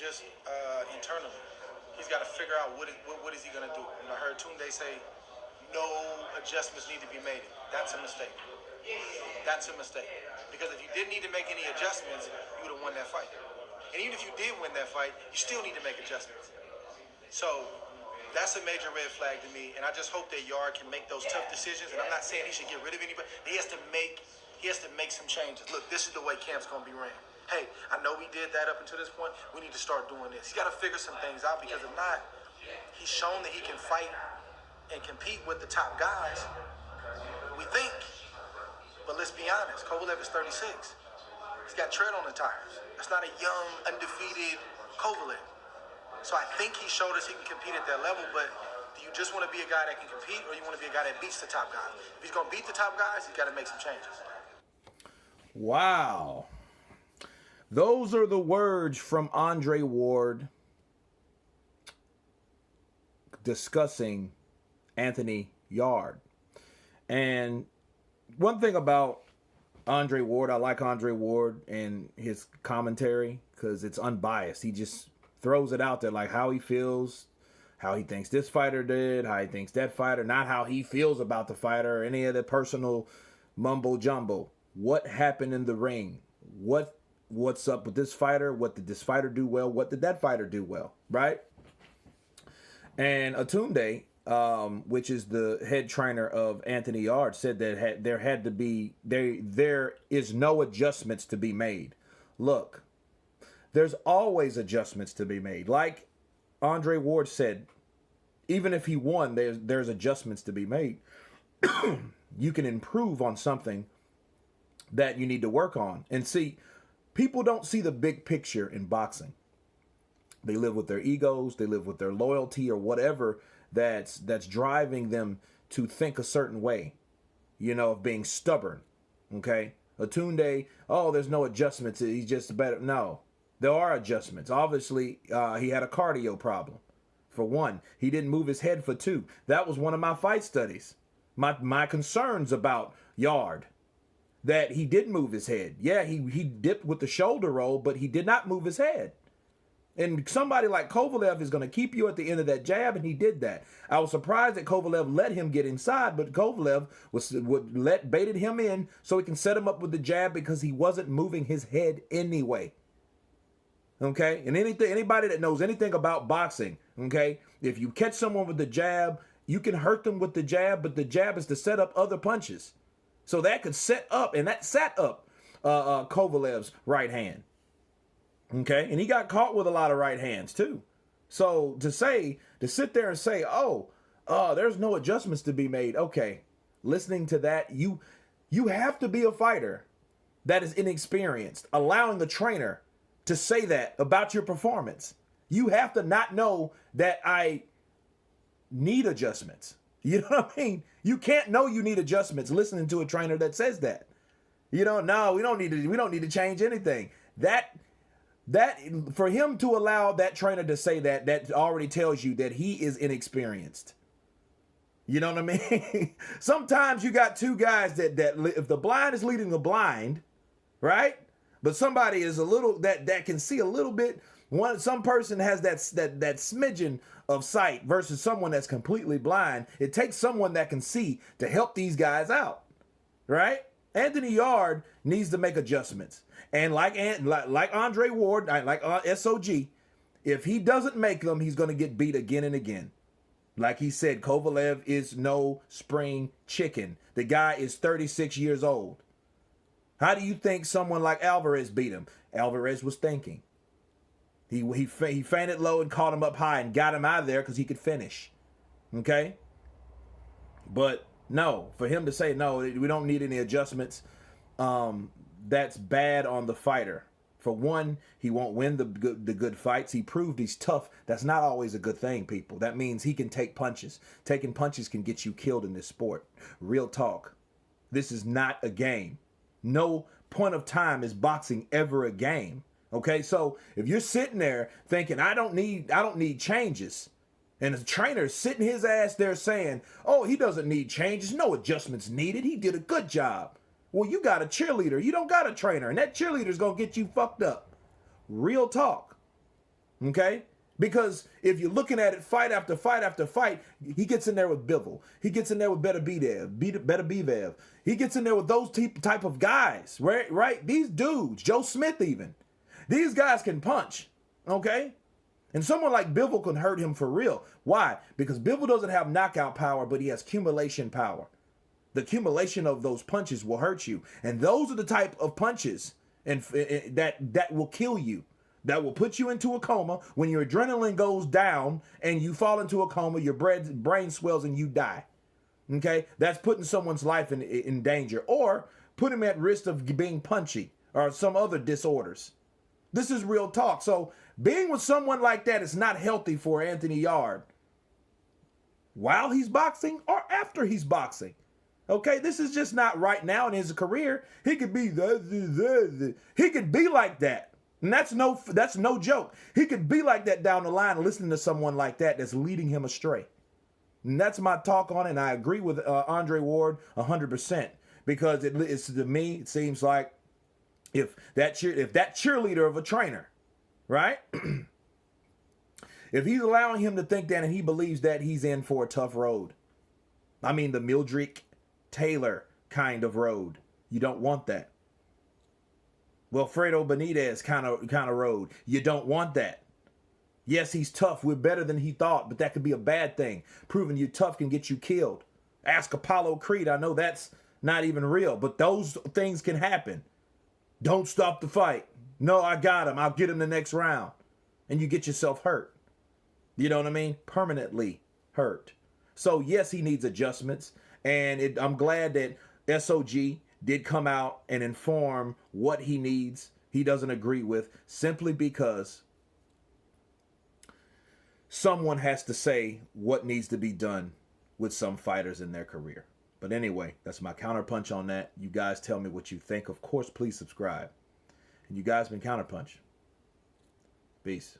just internally. He's got to figure out what is he going to do. I heard Tunde say no adjustments need to be made. That's a mistake. That's a mistake. Because if you didn't need to make any adjustments, you would have won that fight. And even if you did win that fight, you still need to make adjustments. So that's a major red flag to me. And I just hope that Yarde can make those tough decisions. And I'm not saying he should get rid of anybody. He has to make some changes. Look, this is the way camp's going to be ran. Hey, I know we did that up until this point. We need to start doing this. He's got to figure some things out, because if not, he's shown that he can fight and compete with the top guys. We think. But let's be honest, Kovalev is 36. He's got tread on the tires. That's not a young, undefeated Kovalev. So I think he showed us he can compete at that level, but do you just want to be a guy that can compete, or you want to be a guy that beats the top guys? If he's going to beat the top guys, he's got to make some changes. Wow. Those are the words from Andre Ward discussing Anthony Yarde. And one thing about Andre Ward, I like Andre Ward and his commentary because it's unbiased. He just throws it out there like how he feels, how he thinks this fighter did, how he thinks that fighter, not how he feels about the fighter or any of the personal mumbo jumbo. What happened in the ring? What's up with this fighter? What did this fighter do well? What did that fighter do well? Right? And Tunde, which is the head trainer of Anthony Yarde, said that there is no adjustments to be made. Look, there's always adjustments to be made. Like Andre Ward said, even if he won, there's adjustments to be made. You can improve on something that you need to work on. And see, people don't see the big picture in boxing. They live with their egos, they live with their loyalty or whatever that's driving them to think a certain way, of being stubborn. Okay? Tunde, there's no adjustments, he's just better. No, there are adjustments. Obviously, he had a cardio problem. For one, he didn't move his head for two. That was one of my fight studies. My concerns about Yarde, that he did move his head. Yeah, he dipped with the shoulder roll, but he did not move his head. And somebody like Kovalev is going to keep you at the end of that jab, and he did that. I was surprised that Kovalev let him get inside, but Kovalev baited him in so he can set him up with the jab because he wasn't moving his head anyway. Okay? And anybody that knows anything about boxing, okay, if you catch someone with the jab, you can hurt them with the jab, but the jab is to set up other punches. So that could set up, and that sat up Kovalev's right hand. Okay, and he got caught with a lot of right hands too. So to sit there and say, there's no adjustments to be made. Okay, listening to that, you have to be a fighter that is inexperienced, allowing the trainer to say that about your performance. You have to not know that I need adjustments. You know what I mean? You can't know you need adjustments listening to a trainer that says that. No, we don't need to change anything. That for him to allow that trainer to say that already tells you that he is inexperienced. You know what I mean? Sometimes you got two guys that if the blind is leading the blind, right? But somebody is a little that can see a little bit. Some person has that smidgen of sight versus someone that's completely blind. It takes someone that can see to help these guys out, right? Anthony Yarde needs to make adjustments. And like Andre Ward, like SOG, if he doesn't make them, he's going to get beat again and again. Like he said, Kovalev is no spring chicken. The guy is 36 years old. How do you think someone like Alvarez beat him? Alvarez was thinking. He feinted low and caught him up high and got him out of there because he could finish. Okay? But no, for him to say, no, we don't need any adjustments, that's bad on the fighter. For one, he won't win the good fights. He proved he's tough. That's not always a good thing, people. That means he can take punches. Taking punches can get you killed in this sport. Real talk. This is not a game. No point of time is boxing ever a game. Okay, so if you're sitting there thinking, I don't need changes, and the trainer's sitting his ass there saying, he doesn't need changes, no adjustments needed, he did a good job. Well, you got a cheerleader, you don't got a trainer, and that cheerleader's gonna get you fucked up. Real talk. Okay? Because if you're looking at it fight after fight after fight, he gets in there with Bivol. He gets in there with Better Bevev. He gets in there with those type of guys, right? Right? These dudes, Joe Smith even. These guys can punch, okay? And someone like Bivol can hurt him for real. Why? Because Bivol doesn't have knockout power, but he has accumulation power. The accumulation of those punches will hurt you. And those are the type of punches that will kill you. That will put you into a coma. When your adrenaline goes down and you fall into a coma, your brain swells and you die. Okay? That's putting someone's life in danger, or put him at risk of being punchy or some other disorders. This is real talk. So being with someone like that is not healthy for Anthony Yarde while he's boxing or after he's boxing. Okay, this is just not right now in his career. He could be he could be like that. And that's no joke. He could be like that down the line, listening to someone like that that's leading him astray. And that's my talk on it. And I agree with Andre Ward 100%, because it's, to me, it seems like if that cheerleader of a trainer, right? If he's allowing him to think that and he believes that, he's in for a tough road. I mean, the Mildred Taylor kind of road. You don't want that. Wilfredo Benitez kind of road. You don't want that. Yes, he's tough. We're better than he thought, but that could be a bad thing. Proving you tough can get you killed. Ask Apollo Creed. I know that's not even real, but those things can happen. Don't stop the fight. No, I got him. I'll get him the next round. And you get yourself hurt. You know what I mean? Permanently hurt. So yes, he needs adjustments. And I'm glad that SOG did come out and inform what he needs, he doesn't agree with, simply because someone has to say what needs to be done with some fighters in their career. But anyway, that's my counterpunch on that. You guys tell me what you think. Of course, please subscribe. And you guys been Counterpunch. Peace.